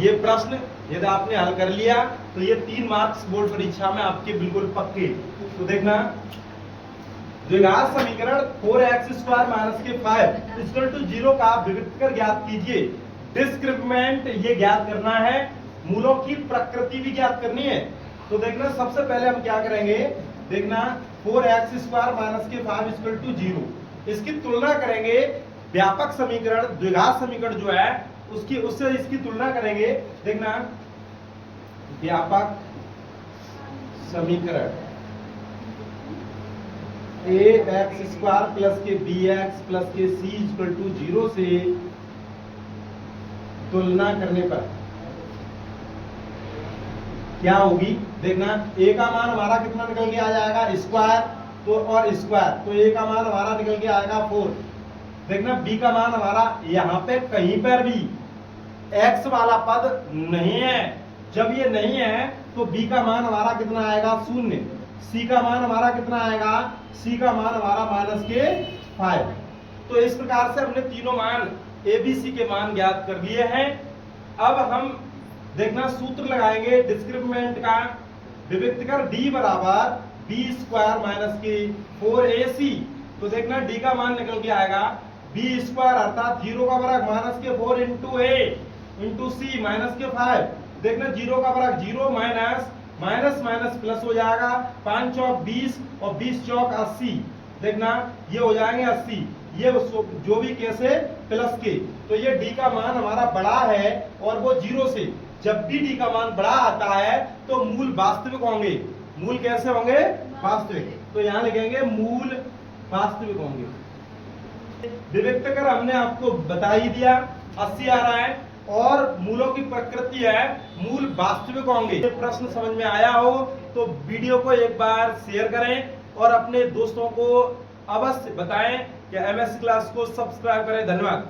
ये प्रश्न यदि आपने हल कर लिया तो ये 3 मार्क्स बोर्ड परीक्षा में आपके बिल्कुल पक्के। तो देखना, द्विघात समीकरण 4x² - 5 = 0 का विभक्त कर ज्ञात कीजिए। डिस्क्रिमिनेंट ये ज्ञात करना है, मूलों की प्रकृति भी ज्ञात करनी है। तो देखना, सबसे पहले हम क्या करेंगे, देखना 4x² - 5 = 0, इसकी तुलना करेंगे व्यापक समीकरण द्विघात समीकरण जो है उससे इसकी तुलना करेंगे। देखना, व्यापक समीकरण ax² + bx + c = 0 से तुलना करने पर क्या होगी। देखना, a का मान हमारा कितना निकल के आ जाएगा स्क्वायर, तो और स्क्वायर, तो a का मान हमारा निकल के आएगा 4। देखना, b का मान हमारा यहाँ पे कहीं पर भी x वाला पद नहीं है, जब ये नहीं है तो b का मान हमारा कितना आएगा 0। c का मान हमारा कितना आएगा, c का मान हमारा -5। तो इस प्रकार से हमने तीनों मान a b c के मान ज्ञात कर लिए हैं। अब हम देखना सूत्र लगाएंगे डिस्क्रिमिनेंट का, विभक्त कर d बराबर b² - 4ac। तो देखना, d का मान निकल के आएगा b² अर्थात 0 का वर्ग -4 × a × c -5। देखना, 0 का वर्ग 0 माइनस प्लस हो जाएगा, 5 चौक 20 और 20 चौक 80। देखना, ये हो जाएंगे 80, ये जो भी कैसे प्लस के। तो ये d का मान हमारा बड़ा है और वो 0 से। जब भी d का मान बड़ा आता है तो मूल वास्तविक होंगे। मूल कैसे होंगे, वास्तविक। तो यहाँ लिखेंगे मूल वास्तविक होंगे। विभक्त कर हमने आपको बता ही दिया, 80 आ रहा है और मूलों की प्रकृति है मूल वास्तविक होंगे। ये प्रश्न समझ में आया हो तो वीडियो को एक बार शेयर करें और अपने दोस्तों को अवश्य बताएं कि एमएससी क्लास को सब्सक्राइब करें। धन्यवाद।